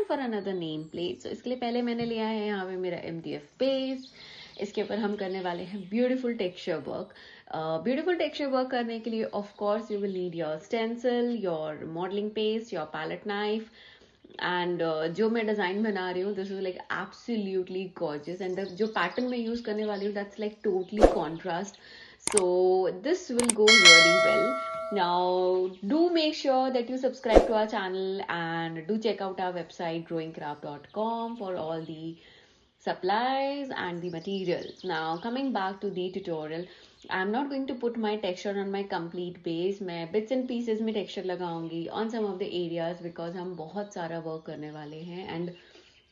For another name plate. So इसके लिए पहले मैंने लिया है यहाँ पे मेरा MDF बेस. इसके ऊपर हम करने वाले हैं beautiful texture work. Beautiful texture work करने के लिए of course you will need your stencil, your modelling paste, your palette knife. And जो मैं डिजाइन बना रही हूँ this is like absolutely gorgeous. And जो पैटर्न मैं यूज करने वाली हूँ that's like totally contrast. So this will go really well. Now do make sure that you subscribe to our channel and do check out our website growingcraft.com for all the supplies and the materials. Now coming back to the tutorial, I'm not going to put my texture on my complete base. मैं bits and pieces में texture लगाऊंगी on some of the areas because हम बहुत सारा work करने वाले हैं and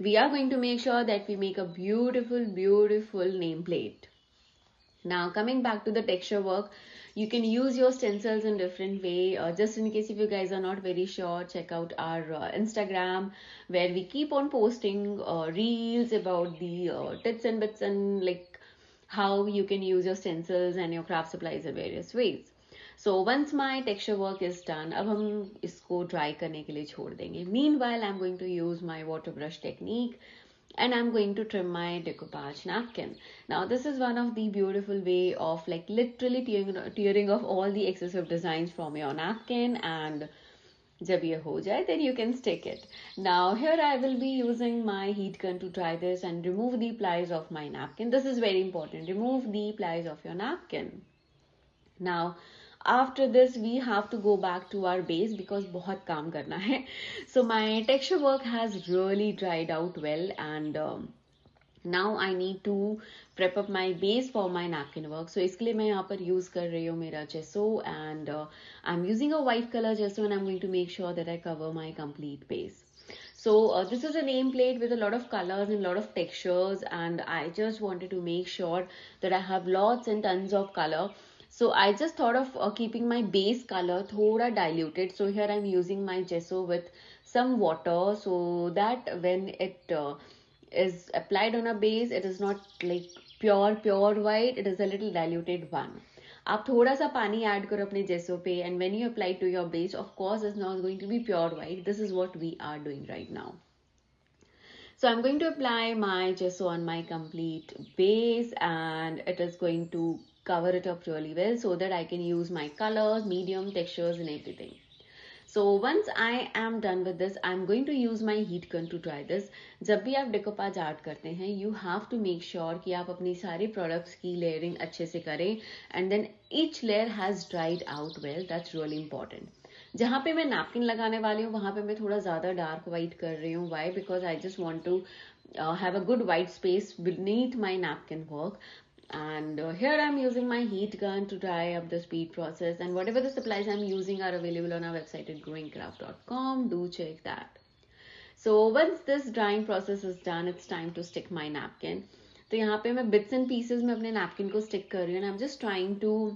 we are going to make sure that we make a beautiful nameplate. Now coming back to the texture work, you can use your stencils in different way. Just in case if you guys are not very sure, check out our Instagram where we keep on posting reels about the tips and bits and like how you can use your stencils and your craft supplies in various ways. So once my texture work is done, अब हम इसको dry करने के लिए छोड़ देंगे. Meanwhile, I'm going to use my water brush technique and I'm going to trim my decoupage napkin. Now this is one of the beautiful way of like literally tearing off all the excessive designs from your napkin, and जब ये हो जाए then you can stick it. Now here I will be using my heat gun to dry this and remove the plies of my napkin. This is very important. Remove the plies of your napkin. Now after this we have to go back to our base because बहुत काम करना है. So my texture work has really dried out well and now I need to prep up my base for my napkin work. So इसके लिए मैं यहाँ पर use कर रही हूँ मेरा gesso and I'm using a white color gesso and I'm going to make sure that I cover my complete base. So this is a nameplate with a lot of colors and a lot of textures and I just wanted to make sure that I have lots and tons of color. So I just thought of keeping my base color thoda diluted. So here I'm using my gesso with some water so that when it is applied on a base, it is not like pure white. It is a little diluted one. आप थोड़ा सा पानी add करो अपने जेसो पे and when you apply to your base, of course it's not going to be pure white. This is what we are doing right now. So I'm going to apply my gesso on my complete base and it is going to cover it up really well so that I can use my colors, medium, textures and everything. So once I am done with this, I'm going to use my heat gun to dry this. जब भी आप decoupage art करते हैं, you have to make sure कि आप अपनी सारी products की layering अच्छे से करें and then each layer has dried out well. That's really important. जहाँ पे मैं napkin लगाने वाली हूँ वहाँ पे मैं थोड़ा ज़्यादा dark white कर रही हूँ. Why? Because I just want to have a good white space beneath my napkin work. And here I'm using my heat gun to dry up the speed process and whatever the supplies I'm using are available on our website at growingcraft.com. Do check that. So once this drying process is done, it's time to stick my napkin. तो यहाँ पे मैं bits and pieces में अपने napkin को stick कर रही हूँ and I'm just trying to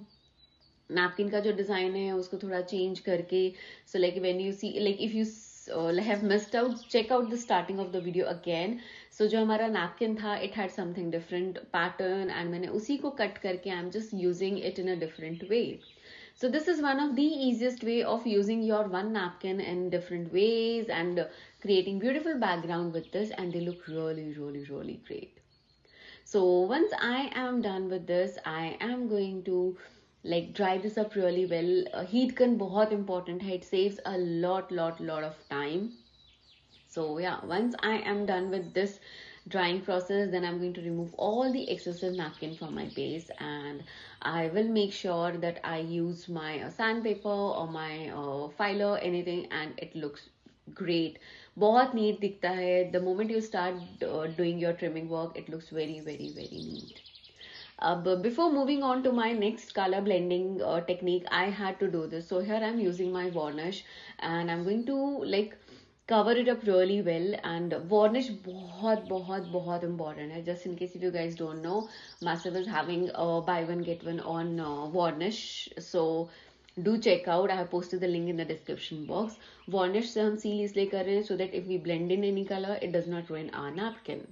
napkin का जो design है उसको थोड़ा change करके. So like when you see, like if you have missed out, check out the starting of the video again. So जो हमारा napkin था, it had something different pattern and मैंने उसी को cut करके I'm just using it in a different way. So this is one of the easiest way of using your one napkin in different ways and creating beautiful background with this and they look really great. So once I am done with this, I am going to like dry this up really well. Heat gun बहुत important है. It saves a lot of time. So yeah, once I am done with this drying process, then I'm going to remove all the excessive napkin from my base and I will make sure that I use my sandpaper or my filer, anything, and it looks great. बहुत neat दिखता है. The moment you start doing your trimming work, it looks very neat. But before moving on to my next color blending technique, I had to do this. So here I'm using my varnish and I'm going to like cover it up really well. And varnish बहुत important है. Just in case if you guys don't know, Massive is having a buy one get one on varnish. So do check out. I have posted the link in the description box. Varnish से हम seal इसलिए कर रहे हैं so that if we blend in any color, it does not ruin our napkin.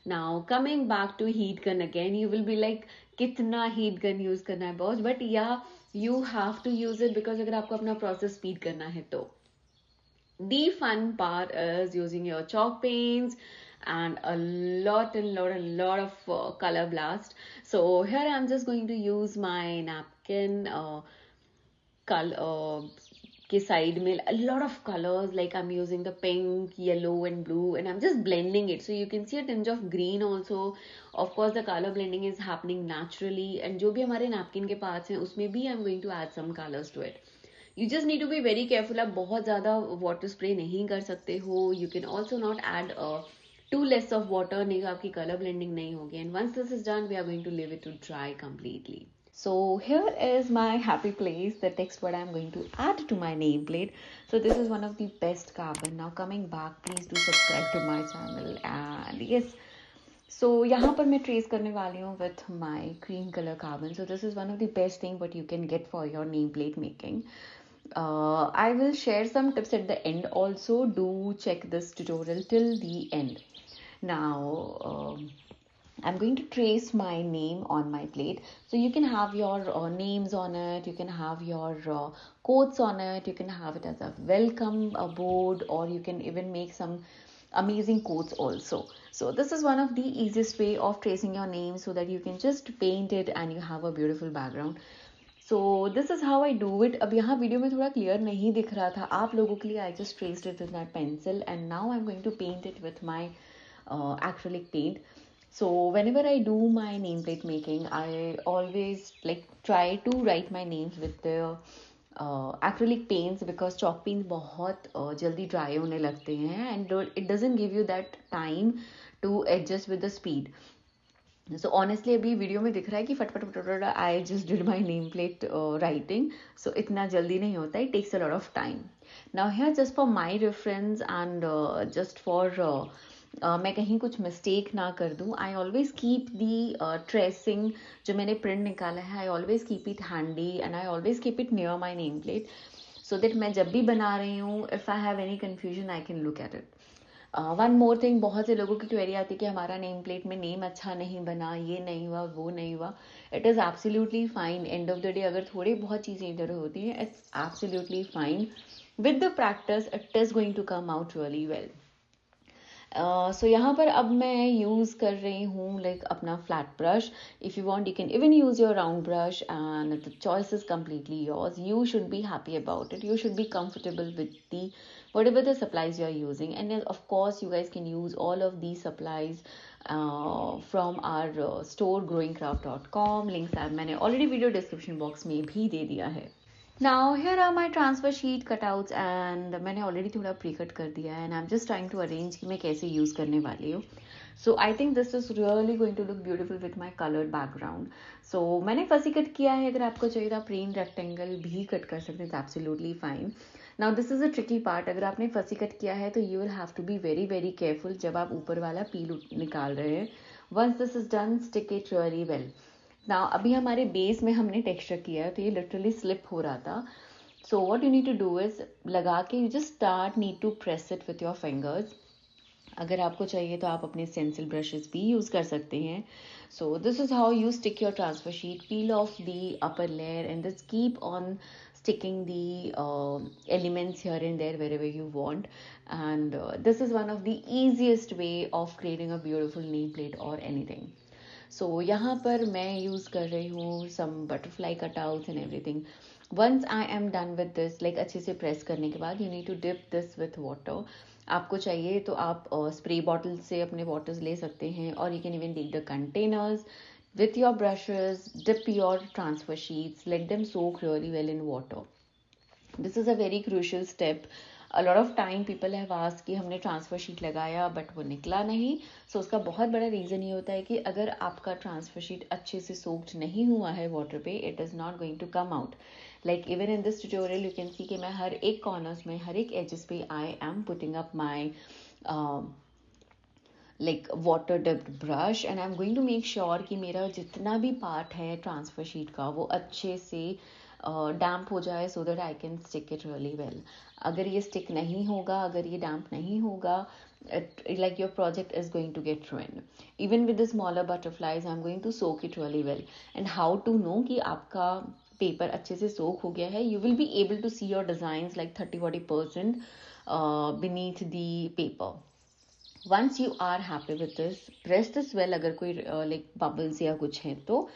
Now coming back to heat gun again, you will be like कितना heat gun use करना है boss, but yeah, you have to use it because अगर आपको अपना process speed करना है तो. The fun part is using your chalk paints and a lot of color blast. So here I'm just going to use my napkin color के side में a lot of colors, like I'm using the pink, yellow and blue, and I'm just blending it, so you can see a tinge of green also. Of course the color blending is happening naturally, and जो भी हमारे napkin के parts हैं उसमें भी I'm going to add some colors to it. You just need to be very careful. आप बहुत ज़्यादा water spray नहीं कर सकते हो. You can also not add too less of water, नहीं तो आपकी color blending नहीं होगी. And once this is done, we are going to leave it to dry completely. So here is my happy place, the text what I'm going to add to my nameplate. So this is one of the best carbon. Now coming back, please do subscribe to my channel. And yes, so यहाँ पर मैं trace करने वाली हूँ with my cream color carbon. So this is one of the best thing what you can get for your nameplate making. I will share some tips at the end also. Do check this tutorial till the end. Now I'm going to trace my name on my plate. So you can have your names on it, you can have your quotes on it, you can have it as a welcome board, or you can even make some amazing quotes also. So this is one of the easiest way of tracing your name, so that you can just paint it and you have a beautiful background. So this is how I do it. अब यहाँ video में थोड़ा clear नहीं दिख रहा था आप लोगों के लिए. I just traced it with that pencil and now I'm going to paint it with my acrylic paint. So whenever I do my nameplate making, I always like try to write my names with the acrylic paints, because chalk paints बहुत जल्दी dry होने लगते हैं and it doesn't give you that time to adjust with the speed. So honestly अभी video में दिख रहा है कि फटफट I just did my nameplate writing. So इतना जल्दी नहीं होता, it takes a lot of time. Now here just for my reference and just for मैं कहीं कुछ मिस्टेक ना कर दूँ, I always keep the tracing जो मैंने print निकाला है, I always keep it handy and I always keep it near my nameplate, so that मैं जब भी बना रही हूँ, if I have any confusion I can look at it. One more thing, बहुत से लोगों की क्वेरी आती है कि हमारा नेम प्लेट में नेम अच्छा नहीं बना, ये नहीं हुआ, वो नहीं हुआ. It is absolutely fine. End of the day अगर थोड़ी बहुत चीज़ें इधर होती हैं, it's absolutely fine. With the practice it is going to come out really well. So यहाँ पर अब मैं यूज़ कर रही हूँ लाइक अपना flat brush. If you want you can even use your round brush and the choice is completely yours. You should be happy about it. You should be comfortable with whatever the supplies you are using. And then of course you guys can use all of these supplies from our store growingcraft.com. Links मैंने already video description box में भी दे दिया है. Now here are my transfer sheet cutouts and मैंने already थोड़ा pre-cut कर दिया है and I'm just trying to arrange कि मैं कैसे use करने वाली हूँ. So I think this is really going to look beautiful with my colored background. So मैंने फसी कट किया है. अगर आपको चाहिए तो आप plain rectangle भी कट कर सकते हैं. It's absolutely fine. Now this is a tricky part. अगर आपने फसी कट किया है तो you will have to be very careful जब आप ऊपर वाला पील निकाल रहे हैं. Once this is done, stick it really well. Now अभी हमारे बेस में हमने टेक्सचर किया है तो ये लिटरली स्लिप हो रहा था. So what you need to do is लगा के you just start need to press it with your fingers. अगर आपको चाहिए तो आप अपने स्टेंसिल ब्रशेस भी यूज़ कर सकते हैं. So this is how you stick your transfer sheet. Peel of the upper layer and just keep on sticking the elements here and there wherever you want. And this is one of the easiest way of creating a beautiful nameplate or anything. So यहाँ पर मैं use कर रही हूँ some butterfly cutouts and everything. Once I am done with this, like अच्छे से press करने के बाद you need to dip this with water. आपको चाहिए तो आप स्प्रे बॉटल से अपने वाटर्स ले सकते हैं, और you can even take the containers with your brushes, dip your transfer sheets, let them soak really well in water. This is a very crucial step. A lot of time people have asked कि हमने transfer sheet लगाया but वो निकला नहीं. सो उसका बहुत बड़ा reason ये होता है कि अगर आपका ट्रांसफर शीट अच्छे से सोक्ड नहीं हुआ है वाटर पे, it is not going to come out. Like even in this tutorial you can see कि मैं हर एक कॉर्नर्स में, हर एक एजेस पे I am putting up my like water dipped brush and I'm going to make sure कि मेरा जितना भी पार्ट है ट्रांसफर शीट का वो अच्छे से डैम्प हो जाए, so that I can stick it really well. अगर ये स्टिक नहीं होगा, अगर ये डैम्प नहीं होगा, like your project is going to get ruined. Even with the smaller butterflies I'm going to soak it really well. And how to know कि आपका पेपर अच्छे से सोक हो गया है, you will be able to see your designs like 30-40% beneath the paper. Once you are happy with this, press this well अगर कोई like bubbles या कुछ है तो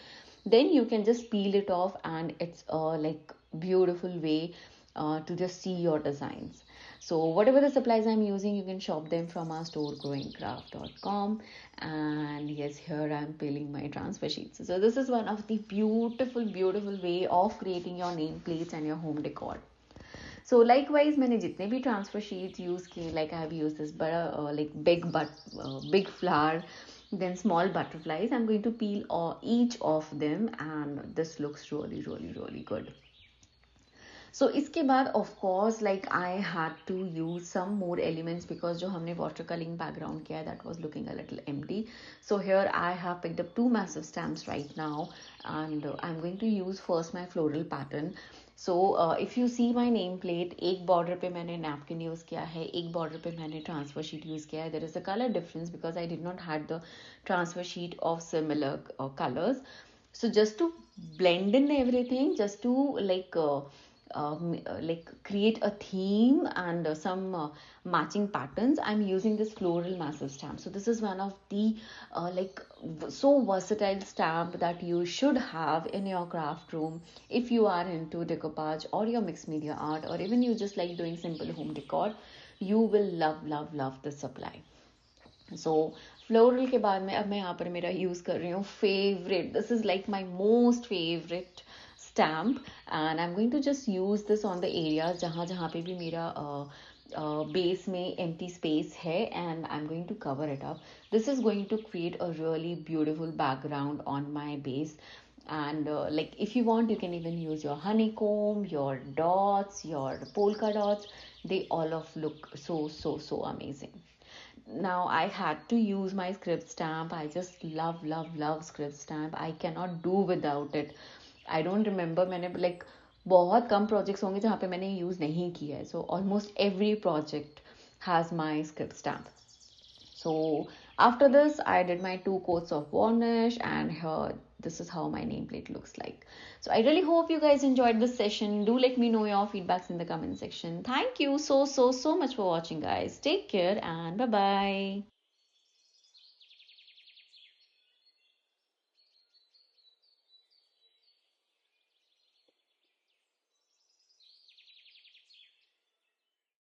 then you can just peel it off, and it's a like beautiful way to just see your designs. So whatever the supplies I'm using, you can shop them from our store growingcraft.com. And yes, here I'm peeling my transfer sheets. So this is one of the beautiful way of creating your nameplates and your home decor. So likewise मैंने जितने भी transfer sheets use किए, like I have used this बड़ा like big flower, then small butterflies. I'm going to peel each of them, and this looks really good. So इसके बाद of course like I had to use some more elements, because जो हमने watercoloring background किया that was looking a little empty. So here I have picked up two massive stamps right now, and I'm going to use first my floral pattern. So if you see my nameplate, एक border पे मैंने napkin use किया है, एक border पे मैंने transfer sheet use किया है. There is a color difference because I did not had the transfer sheet of similar colors. So just to blend in everything, just to like create a theme and some matching patterns, I'm using this floral massive stamp. So this is one of the so versatile stamp that you should have in your craft room if you are into decoupage or your mixed media art, or even you just like doing simple home decor. You will love this supply. So floral के बाद में अब मैं यहाँ पर मेरा use कर रही हूँ favourite, this is like my most favourite stamp, and I'm going to just use this on the areas जहाँ जहाँ पे भी मेरा base में empty space है, and I'm going to cover it up. This is going to create a really beautiful background on my base. And like if you want, you can even use your honeycomb, your dots, your polka dots. They all of look so amazing. Now I had to use my script stamp. I just love script stamp. I cannot do without it. I don't remember, मैंने like बहुत कम projects होंगे जहाँ पे मैंने use नहीं किया है. So almost every project has my script stamp. So after this, I did my 2 coats of varnish, and here this is how my nameplate looks like. So I really hope you guys enjoyed this session. Do let me know your feedbacks in the comment section. Thank you so much for watching, guys. Take care and bye bye.